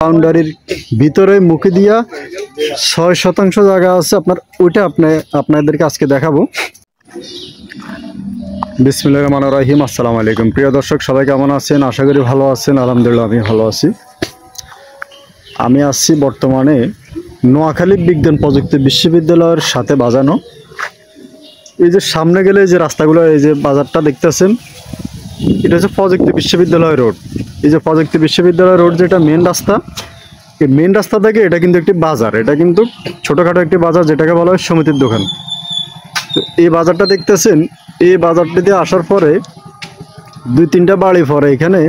বাউন্ডারির ভিতরে মুখে দিয়া ৬% জায়গা আছে আপনার, ওইটা আপনাদেরকে আজকে দেখাবো। বিসমিল্লাহির রহমানির রহিম। আসসালামু আলাইকুম প্রিয় দর্শক, সবাই কেমন আছেন? আশা করি ভালো আছেন। আলহামদুলিল্লাহ আমি ভালো আছি। আমি আসছি বর্তমানে নোয়াখালী বিজ্ঞান প্রযুক্তি বিশ্ববিদ্যালয়ের সাথে বাজানো এই যে সামনে গেলে যে রাস্তাগুলো, এই যে বাজারটা দেখতেছেন, এটা হচ্ছে প্রযুক্তি বিশ্ববিদ্যালয় রোড। এই যে প্রযুক্তি বিশ্ববিদ্যালয় রোড যেটা মেন রাস্তা, এই মেন রাস্তা থেকে এটা কিন্তু একটি বাজার, এটা কিন্তু ছোটোখাটো একটি বাজার যেটাকে বলা হয় সমিতির দোকান। তো এই বাজারটা দেখতেছেন, এই বাজারটিতে আসার পরে 2-3টা বাড়ি পরে এখানে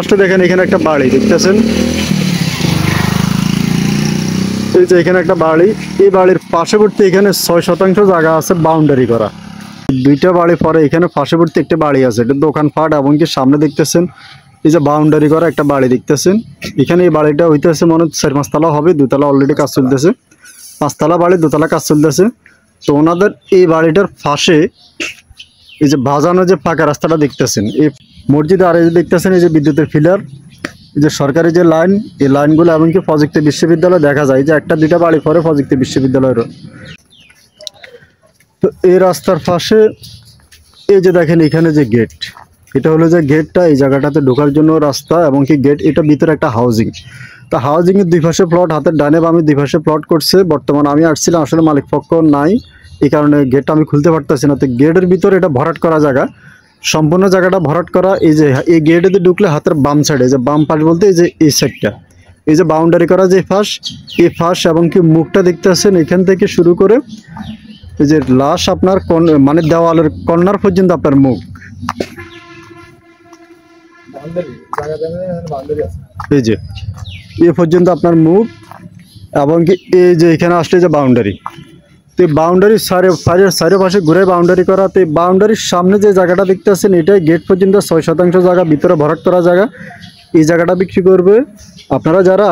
আসলে দেখেন, এখানে একটা বাড়ি দেখতেছেন, এই যে এখানে একটা বাড়ি, এই বাড়ির পার্শ্ববর্তী এখানে 6% জায়গা আছে বাউন্ডারি করা। 2টা বাড়ি পরে এখানে পার্শ্ববর্তী একটা বাড়ি আছে, এটা দোকানপাট এবং কি সামনে দেখতেছেন এই যে বাউন্ডারি করা একটা বাড়ি দেখতেছেন। এখানে এই বাড়িটা হইতেছে মনে হয় 4-5 তলা হবে, 2 তলা অলরেডি কাজ চলতেছে, 5 তলা বাড়ি 2 তলা কাজ চলতেছে। তো ওনাদের এই বাড়িটার পাশে এই যে বাজানো যে পাকা রাস্তাটা দেখতেছেন, এই মসজিদ, আর এই যে দেখতেছেন এই যে বিদ্যুতের ফিলার, এই যে সরকারি যে লাইন, এই লাইনগুলো এমনকি প্রযুক্তি বিশ্ববিদ্যালয় দেখা যায় যে 1-2টা বাড়ি পরে প্রযুক্তি বিশ্ববিদ্যালয়ের। তো এই রাস্তার পাশে এই যে দেখেন এখানে যে গেট, এটা হলো যে গেটটা, এই জায়গাটাতে ঢোকার জন্য রাস্তা এবং কি গেট, এটা ভিতরে একটা হাউজিং। তো হাউজিংয়ের 2 পাশে প্লট, হাতের ডানে বামে 2 পাশে প্লট করছে। বর্তমানে আমি আসছিলাম, আসলে মালিক পক্ষ নাই, এই কারণে গেটটা আমি খুলতে পারতেছি না। তো গেটের ভিতরে এটা ভরাট করা জায়গা, সম্পূর্ণ জায়গাটা ভরাট করা। এই যে এই গেটেতে ঢুকলে হাতের বাম সাইডে, যে বাম পাশ বলতে এই যে এই সাইডটা, এই যে বাউন্ডারি করা যে ফাঁস, এই ফাঁস এবং কি মুখটা দেখতে আসছেন, এখান থেকে শুরু করে এই যে লাশ আপনার মানে দেওয়ালের কর্নার পর্যন্ত আপনার মুখ, এই যে এ পর্যন্ত আপনার মুখ এবং কি এই যে এখানে আসলে যে বাউন্ডারি। তো বাউন্ডারির চারিপাশে ঘুরে বাউন্ডারি করা। তো বাউন্ডারির সামনে যে জায়গাটা দেখতে আসছেন, এটাই গেট পর্যন্ত 6% জায়গা ভিতরে ভরাট করা জায়গা। এই জায়গাটা বিক্রি করবে আপনারা যারা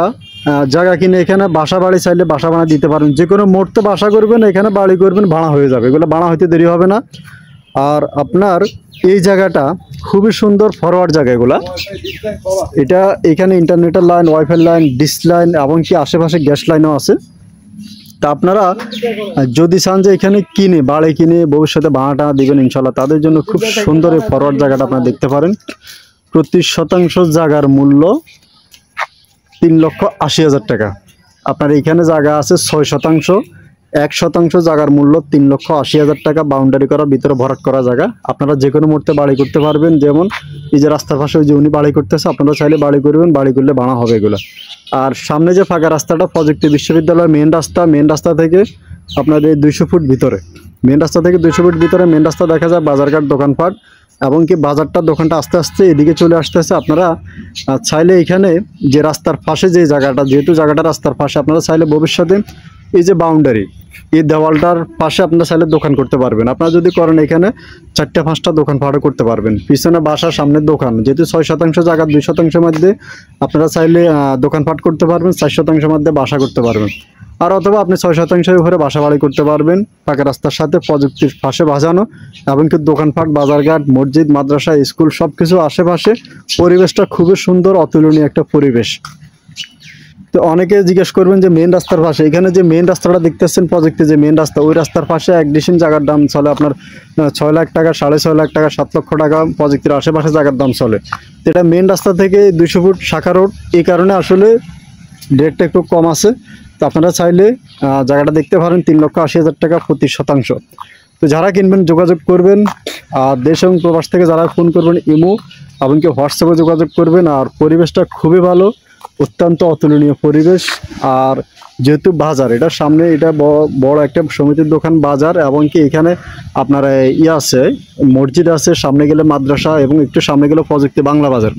জায়গা কিনে এখানে বাসা বাড়ি চাইলে বাসা বানা দিতে পারেন। যে কোনো মুহূর্তে বাসা করবেন, এখানে বাড়ি করবেন, ভাড়া হয়ে যাবে, এগুলো ভাড়া হইতে দেরি হবে না। আর আপনার এই জায়গাটা খুবই সুন্দর ফরওয়ার্ড জায়গা এগুলা। এটা এখানে ইন্টারনেটের line, wifi line, dish line এবং কি আশেপাশে গ্যাস লাইনও আছে। তা আপনারা যদি চান যে এখানে কিনে বাড়ি কিনে ভবিষ্যতে ভাড়াটা দিবেন ইনশাল্লাহ, তাদের জন্য খুব সুন্দর এই ফরওয়ার্ড জায়গাটা আপনারা দেখতে পারেন। প্রতি শতাংশ জায়গার মূল্য 3,80,000 টাকা। আপনার এখানে জায়গা আছে 6%, 1% জায়গার মূল্য 3,80,000 টাকা। বাউন্ডারি করার ভিতরে ভরাট করা জায়গা, আপনারা যে কোনো মুহূর্তে বাড়ি করতে পারবেন। যেমন এই যে রাস্তার পাশে ওই যে উনি বাড়ি করতেছে, আপনারা চাইলে বাড়ি করবেন, বাড়ি করলে ভাড়া হবে এগুলো। আর সামনে যে ফাঁকা রাস্তাটা প্রযুক্তি বিশ্ববিদ্যালয় মেন রাস্তা থেকে আপনাদের 200 ফুট ভিতরে, মেন রাস্তা থেকে 200 ফুট ভিতরে মেন রাস্তা দেখা যায়, বাজারঘাট, দোকানপাট এবং কি বাজারটার দোকানটা আস্তে আস্তে এদিকে চলে আসতেছে। আপনারা চাইলে এখানে যে রাস্তার পাশে যে জায়গাটা, যেহেতু জায়গাটা রাস্তার পাশে, আপনারা চাইলে ভবিষ্যতে এই যে বাউন্ডারি, এই দেওয়ালটার পাশে আপনারা চাইলে দোকান করতে পারবেন। আপনারা যদি করেন এখানে 4-5টা দোকান ভাড়া করতে পারবেন। পিছনে বাসা, সামনের দোকান, যেহেতু 6% জায়গা, 2% মধ্যে আপনারা চাইলে দোকানপাট করতে পারবেন, 4% মধ্যে বাসা করতে পারবেন। আর অথবা আপনি 6% উপরে বাসা বাড়ি করতে পারবেন, পাকা রাস্তার সাথে প্রযুক্তির পাশে বাজানো এবং কি দোকানপাট, বাজারঘাট, মসজিদ, মাদ্রাসা, স্কুল সব কিছু আশেপাশে। পরিবেশটা খুবই সুন্দর, অতুলনীয় একটা পরিবেশ। তো অনেকে জিজ্ঞেস করবেন যে মেন রাস্তার পাশে, এখানে যে মেন রাস্তাটা দেখতেছেন প্রযুক্তি যে মেন রাস্তা, ওই রাস্তার পাশে এক ডিসিম জায়গার দাম চলে আপনার 6 লাখ টাকা, 6.5 লাখ টাকা, 7 লক্ষ টাকা প্রযুক্তির আশেপাশে জায়গার দাম চলে। তো এটা মেন রাস্তা থেকে 200 ফুট শাখা রোড, এই কারণে আসলে রেটটা একটু কম আছে। তো আপনারা চাইলে জায়গাটা দেখতে পারেন, 3,80,000 টাকা প্রতি শতাংশ। তো যারা কিনবেন যোগাযোগ করবেন। আর দেশ এবং প্রবাস থেকে যারা ফোন করবেন ইমো এমনকি হোয়াটসঅ্যাপে যোগাযোগ করবেন। আর পরিবেশটা খুবই ভালো, অত্যন্ত অতুলনীয় পরিবেশ। আর যেহেতু বাজার, এটার সামনে এটা বড় একটা সমিতির দোকান বাজার এবং কি এখানে আপনার আছে মসজিদ আছে, সামনে গেলে মাদ্রাসা এবং একটু সামনে গেলে প্রযুক্তি বাংলা বাজার।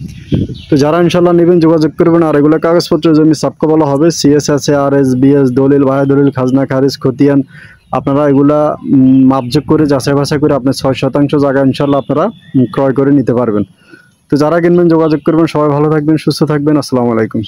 তো যারা ইনশাল্লাহ নেবেন যোগাযোগ করবেন। আর এগুলো কাগজপত্র জমি সাবকো বলা হবে, CS আছে, RS, BS, দলিল, বায়া দলিল, খাজনা খারিজ, খতিয়ান, আপনারা এগুলা মাপযোগ করে যাচাই বাছাই করে আপনার 6% জায়গা ইনশাল্লাহ আপনারা ক্রয় করে নিতে পারবেন। তো যারা কিনবেন যোগাযোগ করবেন। সবাই ভালো থাকবেন, সুস্থ থাকবেন। আসসালামু আলাইকুম।